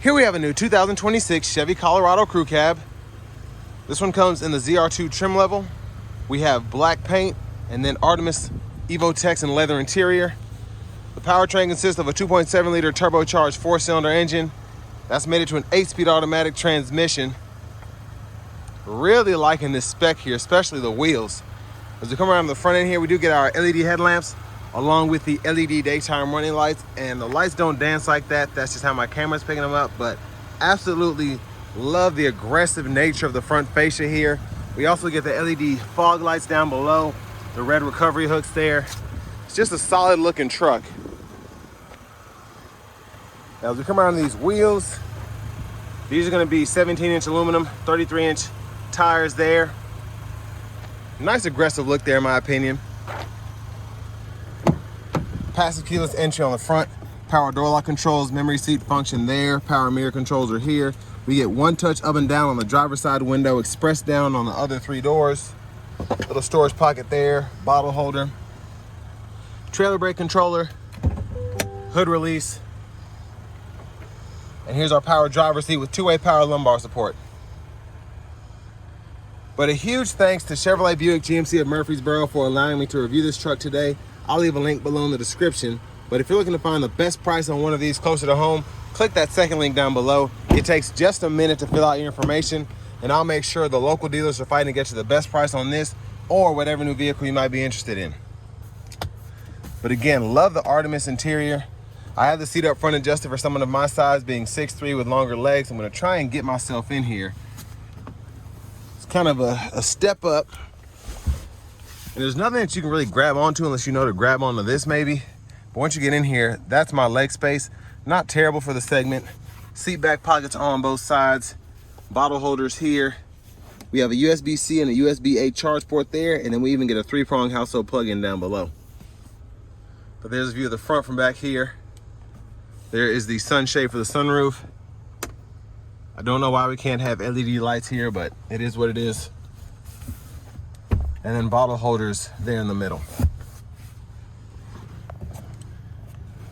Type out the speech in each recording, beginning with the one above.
Here we have a new 2026 Chevy Colorado Crew Cab. This one comes in the ZR2 trim level. We have black paint and then Artemis Evo Tex and leather interior. The powertrain consists of a 2.7 liter turbocharged 4-cylinder engine. That's made it to an 8-speed automatic transmission. Really liking this spec here, especially the wheels. As we come around the front end here, we do get our LED headlamps along with the LED daytime running lights, and the lights don't dance like that. That's just how my camera's picking them up, but absolutely love the aggressive nature of the front fascia here. We also get the LED fog lights down below, the red recovery hooks there. It's just a solid looking truck. Now as we come around these wheels, these are gonna be 17-inch aluminum, 33-inch tires there. Nice aggressive look there in my opinion. Passive keyless entry on the front, power door lock controls, memory seat function there, power mirror controls are here. We get one touch up and down on the driver's side window, express down on the other 3 doors. Little storage pocket there, bottle holder, trailer brake controller, hood release. And here's our power driver's seat with 2-way power lumbar support. But a huge thanks to Chevrolet Buick GMC of Murfreesboro for allowing me to review this truck today. I'll leave a link below in the description. But if you're looking to find the best price on one of these closer to home, click that second link down below. It takes just a minute to fill out your information, and I'll make sure the local dealers are fighting to get you the best price on this or whatever new vehicle you might be interested in. But again, love the Artemis interior. I have the seat up front adjusted for someone of my size, being 6'3" with longer legs. I'm gonna try and get myself in here. It's kind of a step up. And there's nothing that you can really grab onto unless you know to grab onto this maybe. But once you get in here, that's my leg space. Not terrible for the segment. Seat back pockets on both sides. Bottle holders here. We have a USB-C and a USB-A charge port there, and then we even get a 3-prong household plug-in down below. But there's a view of the front from back here. There is the sunshade for the sunroof. I don't know why we can't have LED lights here, but it is what it is. And then bottle holders there in the middle.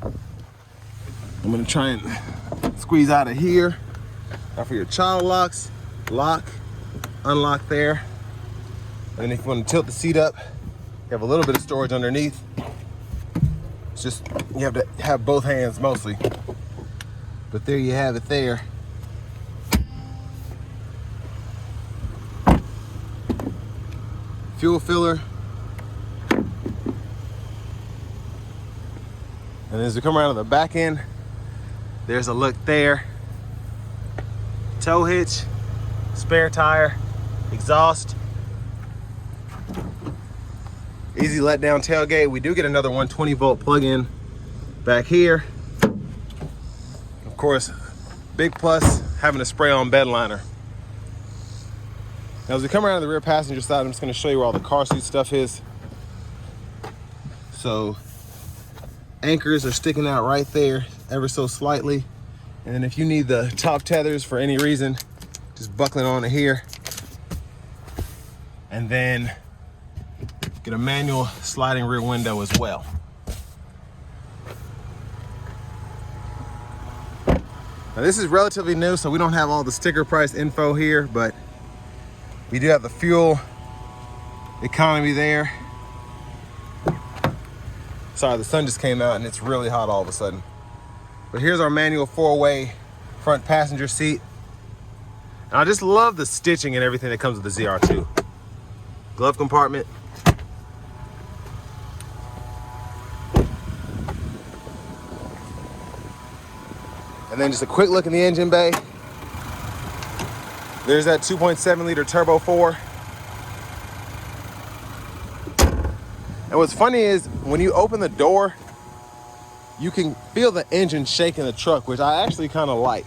I'm gonna try and squeeze out of here. Now for your child locks, lock, unlock there. And then if you want to tilt the seat up, you have a little bit of storage underneath. It's just, you have to have both hands mostly. But there you have it there. Fuel filler. And as we come around to the back end, there's a look there. Tow hitch, spare tire, exhaust. Easy let down tailgate. We do get another 120-volt plug-in back here. Of course, big plus having a spray-on bed liner. Now as we come around to the rear passenger side, I'm just going to show you where all the car seat stuff is. So anchors are sticking out right there ever so slightly. And then if you need the top tethers for any reason, just buckling onto here. And then get a manual sliding rear window as well. Now this is relatively new, so we don't have all the sticker price info here, but we do have the fuel economy there. Sorry, the sun just came out and it's really hot all of a sudden. But here's our manual 4-way front passenger seat. And I just love the stitching and everything that comes with the ZR2. Glove compartment. And then just a quick look in the engine bay. There's that 2.7 liter turbo 4. And what's funny is when you open the door, you can feel the engine shaking the truck, which I actually kind of like.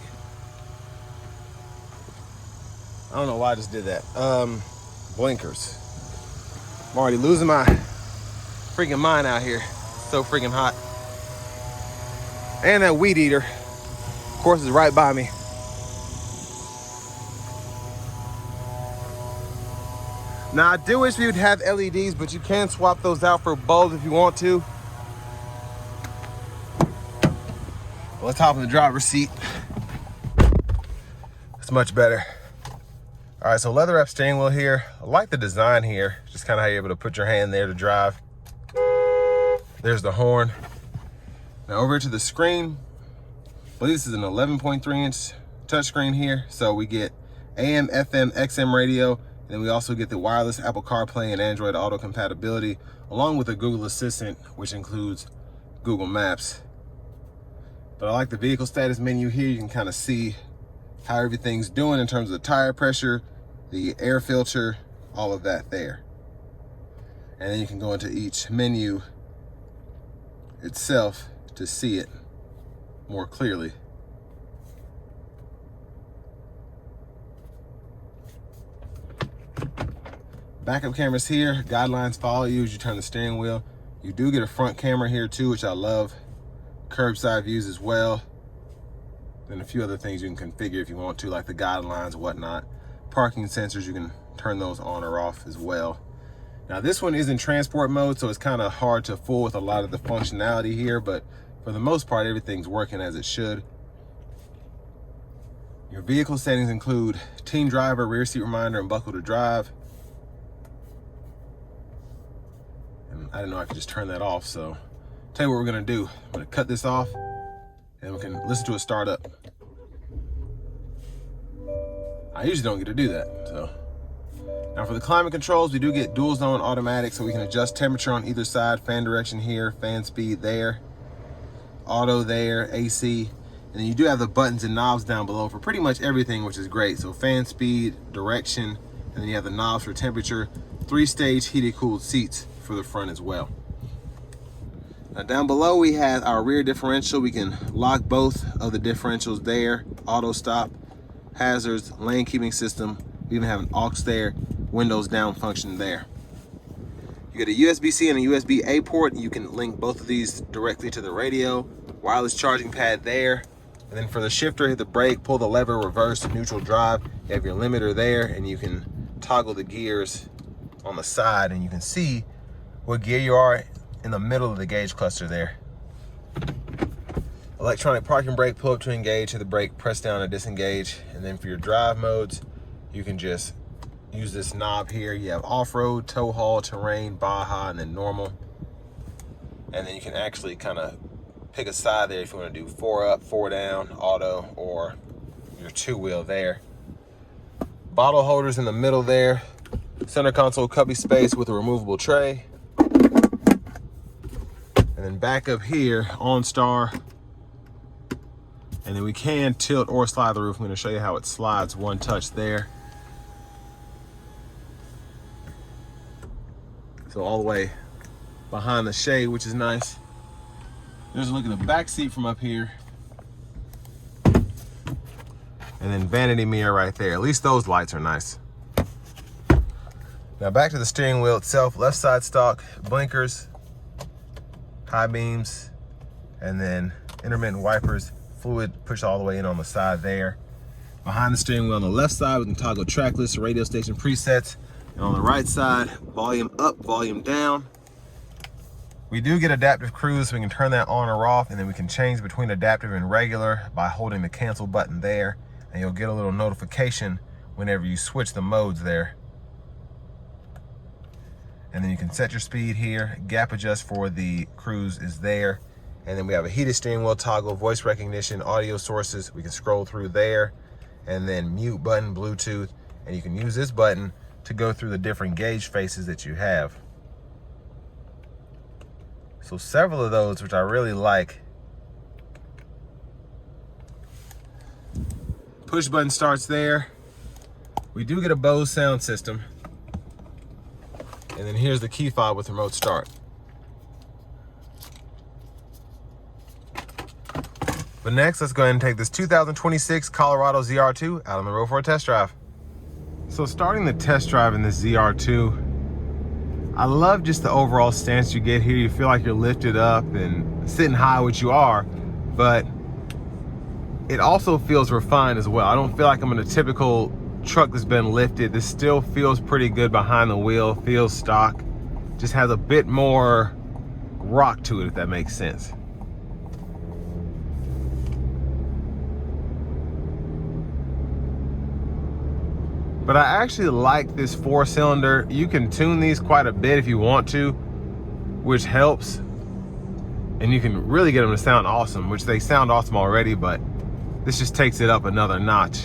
I don't know why I just did that. Blinkers. I'm already losing my freaking mind out here. So freaking hot. And that weed eater, of course, is right by me. Now, I do wish we would have LEDs, but you can swap those out for bulbs if you want to. Let's hop in the driver's seat. That's much better. All right, so leather wrap steering wheel here. I like the design here. Just kind of how you're able to put your hand there to drive. There's the horn. Now over to the screen. I believe this is an 11.3-inch touchscreen here. So we get AM, FM, XM radio, and then we also get the wireless Apple CarPlay and Android Auto compatibility, along with the Google Assistant, which includes Google Maps. But I like the vehicle status menu here. You can kind of see how everything's doing in terms of the tire pressure, the air filter, all of that there. And then you can go into each menu itself to see it more clearly. Backup cameras here, guidelines follow you as you turn the steering wheel. You do get a front camera here too, which I love. Curbside views as well. And a few other things you can configure if you want to, like the guidelines, whatnot. Parking sensors, you can turn those on or off as well. Now this one is in transport mode, so it's kind of hard to fool with a lot of the functionality here, but for the most part, everything's working as it should. Your vehicle settings include teen driver, rear seat reminder, and buckle to drive. And I didn't know I could just turn that off, so tell you what we're gonna do. I'm gonna cut this off and we can listen to it start up. I usually don't get to do that, so. Now for the climate controls, we do get dual zone automatic, so we can adjust temperature on either side, fan direction here, fan speed there, auto there, AC. And then you do have the buttons and knobs down below for pretty much everything, which is great. So fan speed, direction, and then you have the knobs for temperature, 3-stage heated cooled seats for the front as well. Now down below we have our rear differential. We can lock both of the differentials there, auto stop, hazards, lane keeping system. We even have an aux there, windows down function there. You get a USB-C and a USB-A port. You can link both of these directly to the radio, wireless charging pad there. And then for the shifter, hit the brake, pull the lever, reverse, neutral drive. You have your limiter there, and you can toggle the gears on the side, and you can see what gear you are in the middle of the gauge cluster there. Electronic parking brake, pull up to engage, hit the brake, press down to disengage. And then for your drive modes, you can just use this knob here. You have off-road, tow haul, terrain, Baja, and then normal. And then you can actually kind of pick a side there if you want to do 4 up, 4 down, auto, or your 2-wheel there. Bottle holders in the middle there. Center console cubby space with a removable tray. And then back up here, OnStar. And then we can tilt or slide the roof. I'm going to show you how it slides one touch there. So all the way behind the shade, which is nice. There's a look at the back seat from up here. And then vanity mirror right there. At least those lights are nice. Now back to the steering wheel itself. Left side stock, blinkers, high beams, and then intermittent wipers. Fluid push all the way in on the side there. Behind the steering wheel on the left side, we can toggle track list, radio station presets. And on the right side, volume up, volume down. We do get adaptive cruise, so we can turn that on or off, and then we can change between adaptive and regular by holding the cancel button there, and you'll get a little notification whenever you switch the modes there. And then you can set your speed here. Gap adjust for the cruise is there. And then we have a heated steering wheel toggle, voice recognition, audio sources. We can scroll through there, and then mute button, Bluetooth, and you can use this button to go through the different gauge faces that you have. So several of those, which I really like. Push button starts there. We do get a Bose sound system. And then here's the key fob with remote start. But next, let's go ahead and take this 2026 Colorado ZR2 out on the road for a test drive. So starting the test drive in this ZR2, I love just the overall stance you get here. You feel like you're lifted up and sitting high, which you are, but it also feels refined as well. I don't feel like I'm in a typical truck that's been lifted. This still feels pretty good behind the wheel, feels stock, just has a bit more rock to it, if that makes sense. But I actually like this 4-cylinder. You can tune these quite a bit if you want to, which helps. And you can really get them to sound awesome, which they sound awesome already, but this just takes it up another notch.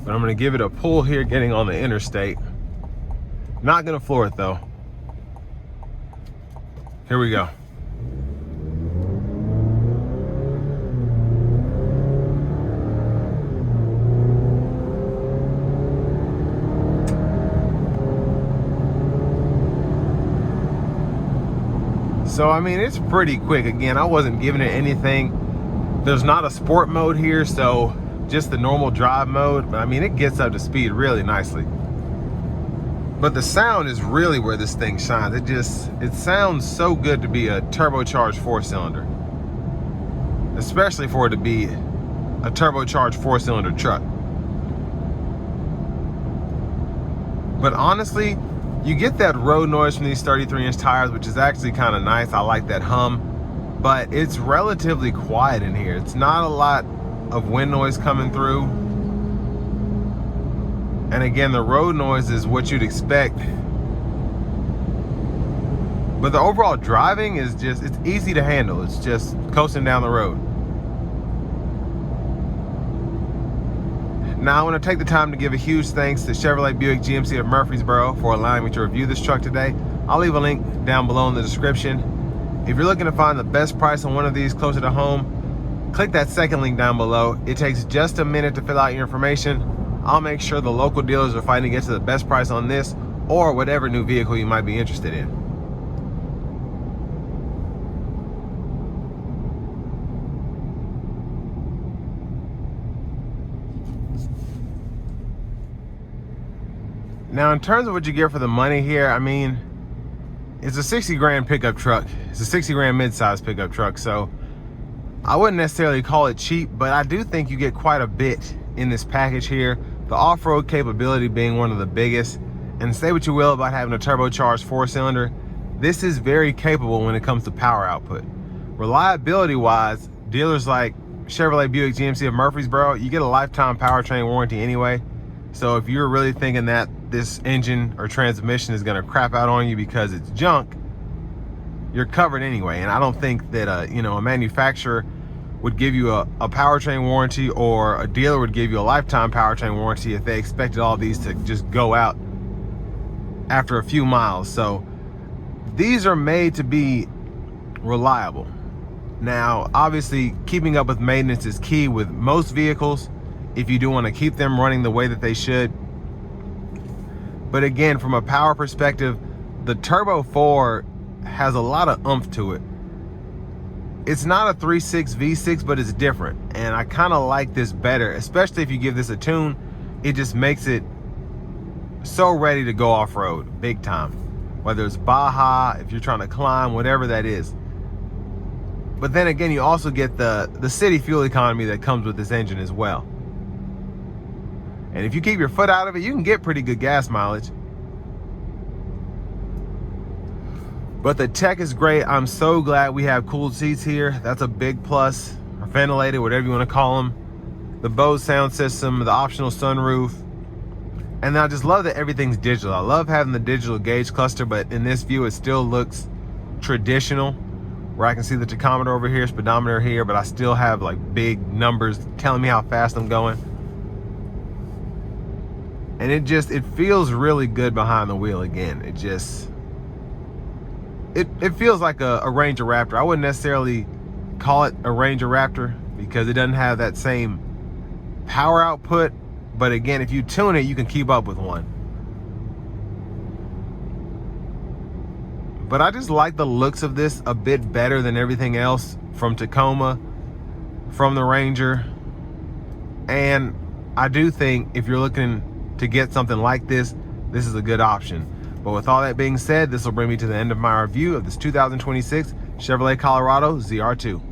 But I'm gonna give it a pull here getting on the interstate. Not gonna floor it though. Here we go. So, I mean, it's pretty quick. Again, I wasn't giving it anything. There's not a sport mode here, so just the normal drive mode. But I mean, it gets up to speed really nicely. But the sound is really where this thing shines. It sounds so good to be a turbocharged 4-cylinder. Especially for it to be a turbocharged 4-cylinder truck. But honestly, you get that road noise from these 33-inch tires, which is actually kind of nice. I like that hum, but it's relatively quiet in here. It's not a lot of wind noise coming through. And again, the road noise is what you'd expect. But the overall driving is just, it's easy to handle. It's just coasting down the road. Now I want to take the time to give a huge thanks to Chevrolet Buick GMC of Murfreesboro for allowing me to review this truck today. I'll leave a link down below in the description. If you're looking to find the best price on one of these closer to home, click that second link down below. It takes just a minute to fill out your information. I'll make sure the local dealers are fighting to get to the best price on this or whatever new vehicle you might be interested in. Now, in terms of what you get for the money here, I mean, it's a 60 grand pickup truck. It's a 60 grand mid-size pickup truck, so I wouldn't necessarily call it cheap, but I do think you get quite a bit in this package here. The off-road capability being one of the biggest, and say what you will about having a turbocharged 4-cylinder, this is very capable when it comes to power output. Reliability-wise, dealers like Chevrolet Buick GMC of Murfreesboro, you get a lifetime powertrain warranty anyway. So if you're really thinking that this engine or transmission is gonna crap out on you because it's junk, you're covered anyway. And I don't think that a manufacturer would give you a powertrain warranty, or a dealer would give you a lifetime powertrain warranty if they expected all these to just go out after a few miles. So these are made to be reliable. Now, obviously, keeping up with maintenance is key with most vehicles if you do want to keep them running the way that they should. But again, from a power perspective, the Turbo 4 has a lot of oomph to it. It's not a 3.6 V6, but it's different. And I kind of like this better, especially if you give this a tune. It just makes it so ready to go off-road, big time. Whether it's Baja, if you're trying to climb, whatever that is. But then again, you also get the city fuel economy that comes with this engine as well. And if you keep your foot out of it, you can get pretty good gas mileage. But the tech is great. I'm so glad we have cooled seats here. That's a big plus. Or ventilated, whatever you want to call them. The Bose sound system, the optional sunroof. And I just love that everything's digital. I love having the digital gauge cluster, but in this view, it still looks traditional. Where I can see the tachometer over here, speedometer here, but I still have like big numbers telling me how fast I'm going. And it feels really good behind the wheel again. It feels like a Ranger Raptor. I wouldn't necessarily call it a Ranger Raptor because it doesn't have that same power output. But again, if you tune it, you can keep up with one. But I just like the looks of this a bit better than everything else from Tacoma, from the Ranger. And I do think if you're looking to get something like this, this is a good option. But with all that being said, this will bring me to the end of my review of this 2026 Chevrolet Colorado ZR2.